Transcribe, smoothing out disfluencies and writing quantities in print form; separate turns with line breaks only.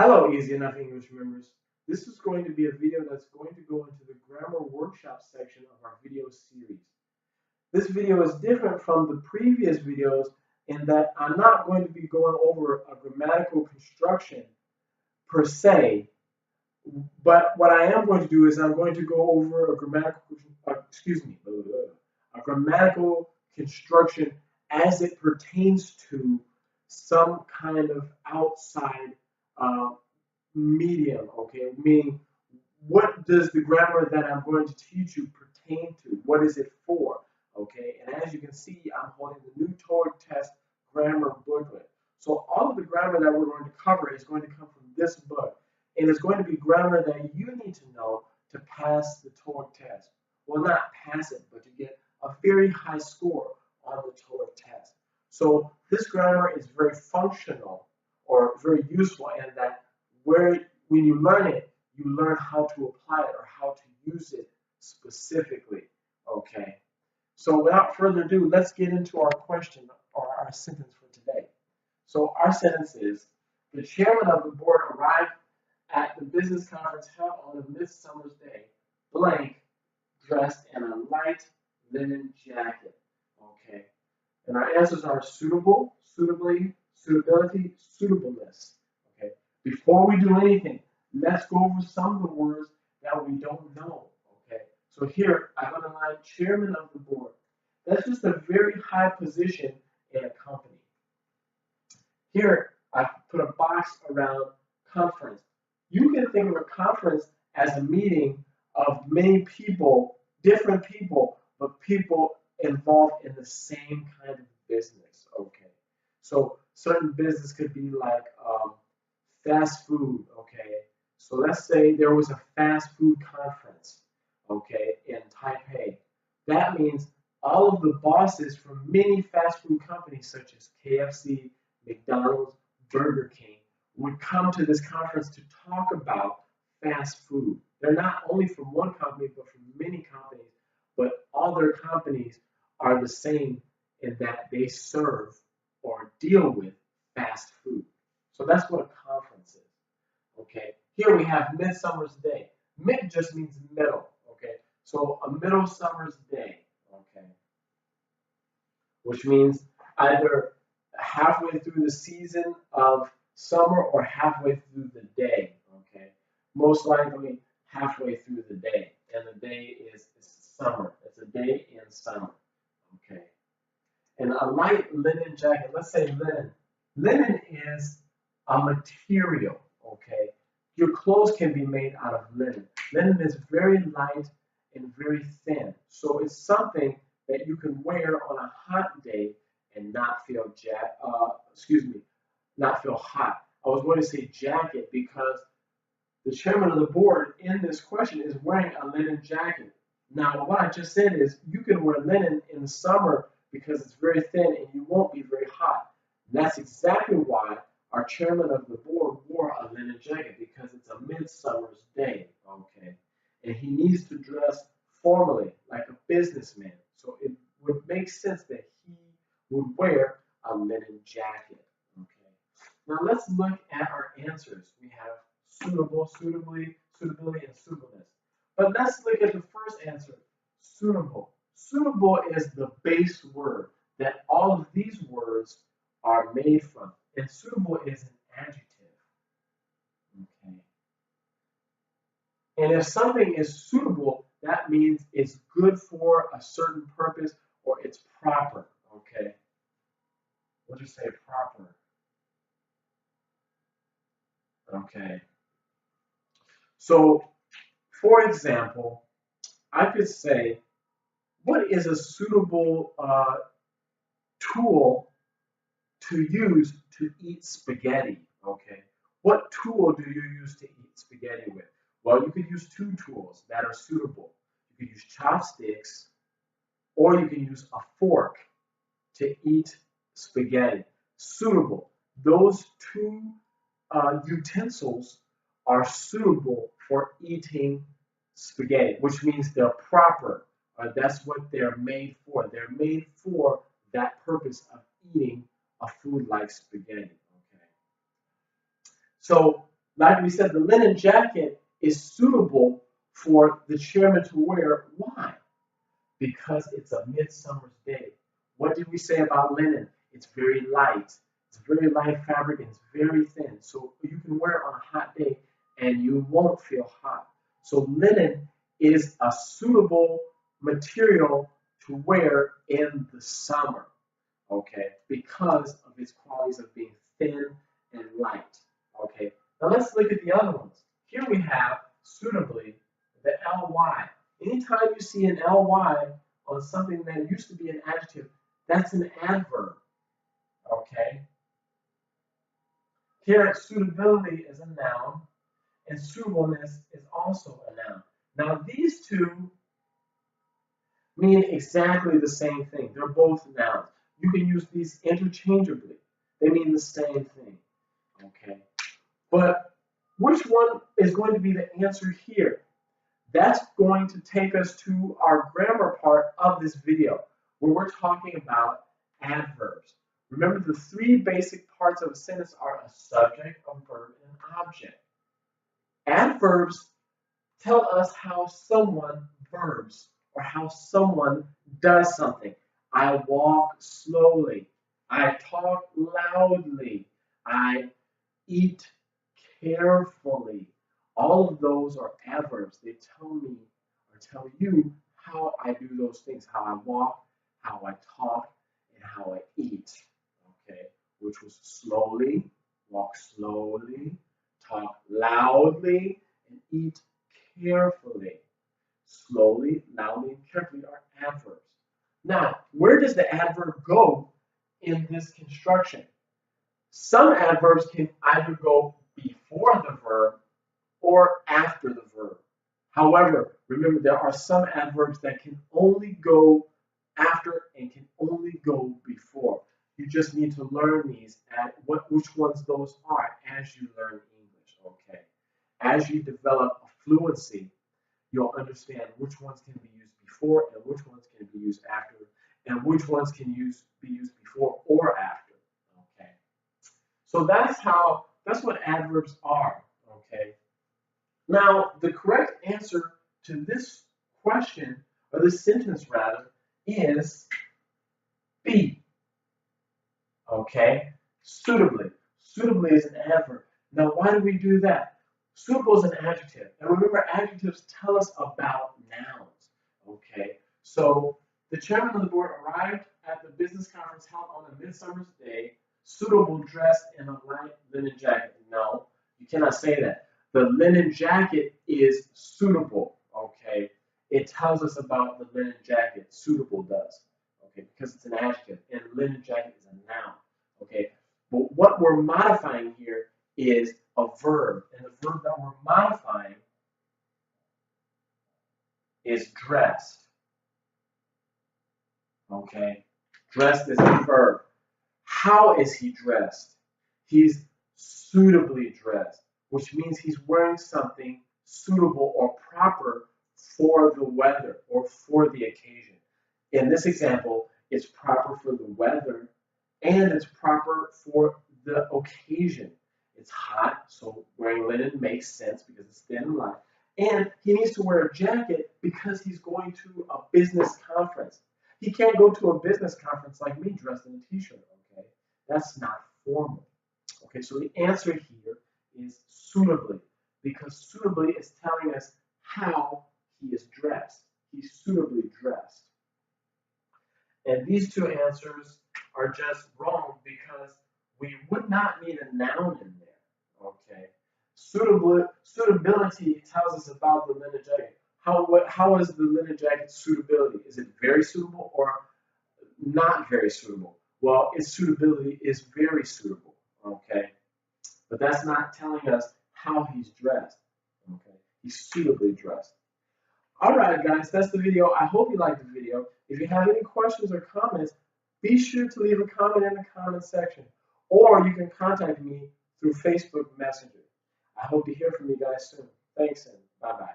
Hello, Easy Enough English members. This is going to be a video that's going to go into the grammar workshop section of our video series. This video is different from the previous videos in that I'm not going to be going over a grammatical construction per se, but what I am going to do is I'm going to go over a grammatical construction as it pertains to some kind of outside medium, okay? Meaning, what does the grammar that I'm going to teach you pertain to? What is it for, okay? And as you can see, I'm holding the new TOIEC test grammar booklet. So all of the grammar that we're going to cover is going to come from this book. And it's going to be grammar that you need to know to pass the TOIEC test. Well, not pass it, but to get a very high score on the TOIEC test. So this grammar is very functional or very useful in that when you learn it, you learn how to apply it or how to use it specifically, okay? So without further ado, let's get into our question or our sentence for today. So our sentence is, the chairman of the board arrived at the business conference held on a midsummer's day, blank, dressed in a light linen jacket, okay? And our answers are suitable, suitably, suitability, suitableness, okay? Before we do anything, let's go over some of the words that we don't know, okay? So here, I've underlined chairman of the board. That's just a very high position in a company. Here, I've put a box around conference. You can think of a conference as a meeting of many people, different people, but people involved in the same kind of business, okay? So certain business could be like fast food, okay? So let's say there was a fast food conference, okay, in Taipei. That means all of the bosses from many fast food companies such as KFC, McDonald's, Burger King would come to this conference to talk about fast food. They're not only from one company, but from many companies, but all their companies are the same in that they serve or deal with fast food. So that's what a conference is, okay? Here we have midsummer's day. Mid just means middle, okay? So a middle summer's day, okay? Which means either halfway through the season of summer or halfway through the day, okay? Most likely halfway through the day, and the day is summer. It's a day in summer, okay? And a light linen jacket, let's say linen. Linen is a material, okay? Your clothes can be made out of linen. Linen is very light and very thin, so it's something that you can wear on a hot day and not feel not feel hot. I was going to say jacket because the chairman of the board in this question is wearing a linen jacket. Now, what I just said is you can wear linen in the summer because it's very thin and you won't be very hot. And that's exactly why our chairman of the board wore a linen jacket, because it's a midsummer's day, okay? And he needs to dress formally like a businessman. So it would make sense that he would wear a linen jacket, okay? Now let's look at our answers. We have suitable, suitably, suitability, and suitableness. But let's look at the first answer, suitable. Suitable is the base word that all of these words are made from. And suitable is an adjective, okay? And if something is suitable, that means it's good for a certain purpose or it's proper, okay? We'll just say proper. Okay. So, for example, I could say, what is a suitable tool to use to eat spaghetti, okay? What tool do you use to eat spaghetti with? Well, you could use two tools that are suitable. You could use chopsticks, or you can use a fork to eat spaghetti. Suitable. Those two utensils are suitable for eating spaghetti, which means they're proper. That's what they're made for. They're made for that purpose of eating a food like spaghetti. Okay. So Like we said, the linen jacket is suitable for the chairman to wear. Why? Because it's a midsummer's day. What did we say about linen? It's very light. It's very light fabric and it's very thin. So you can wear it on a hot day and you won't feel hot. So linen is a suitable material to wear in the summer, okay, because of its qualities of being thin and light, okay. Now let's look at the other ones. Here we have suitably, the ly. Anytime you see an ly on something that used to be an adjective, that's an adverb, okay. Here, suitability is a noun, and suitableness is also a noun. Now, these two mean exactly the same thing. They're both nouns. You can use these interchangeably. They mean the same thing, okay? But which one is going to be the answer here? That's going to take us to our grammar part of this video, where we're talking about adverbs. Remember, the three basic parts of a sentence are a subject, a verb, and an object. Adverbs tell us how someone verbs or how someone does something. I walk slowly. I talk loudly. I eat carefully. All of those are adverbs. They tell me or tell you how I do those things, how I walk, how I talk, and how I eat. Okay, which was slowly, walk slowly, talk loudly, and eat carefully. Slowly, loudly, and carefully are adverbs. Now, where does the adverb go in this construction? Some adverbs can either go before the verb or after the verb. However, remember there are some adverbs that can only go after and can only go before. You just need to learn these at which ones those are as you learn English, okay? As you develop a fluency, you'll understand which ones can be used before and which ones can be used after, and which ones can be used before or after, okay? So that's what adverbs are, okay? Now, the correct answer to this question, or this sentence rather, is B. Okay? Suitably. Suitably is an adverb. Now, why do we do that? Suitable is an adjective. And remember, adjectives tell us about nouns. Okay? So, the chairman of the board arrived at the business conference held on a midsummer's day, suitable dressed in a light linen jacket. No, you cannot say that. The linen jacket is suitable. Okay? It tells us about the linen jacket. Suitable does. Okay, because it's an adjective, and linen jacket is a noun. Okay, but what we're modifying here is a verb, and the verb that we're modifying is dressed. Okay, dressed is a verb. How is he dressed? He's suitably dressed, which means he's wearing something suitable or proper for the weather or for the occasion. In this example, it's proper for the weather and it's proper for the occasion. It's hot, so wearing linen makes sense because it's thin and light. And he needs to wear a jacket because he's going to a business conference. He can't go to a business conference like me dressed in a t-shirt, okay? That's not formal. Okay, so the answer here is suitably, because suitably is telling us how he is dressed. He's suitably dressed. And these two answers are just wrong because we would not need a noun in there, okay? Suitability tells us about the linen jacket. How is the linen jacket suitability? Is it very suitable or not very suitable? Well, its suitability is very suitable, okay? But that's not telling us how he's dressed, okay? He's suitably dressed. All right, guys, that's the video. I hope you liked the video. If you have any questions or comments, be sure to leave a comment in the comment section, or you can contact me through Facebook Messenger. I hope to hear from you guys soon. Thanks, and bye-bye.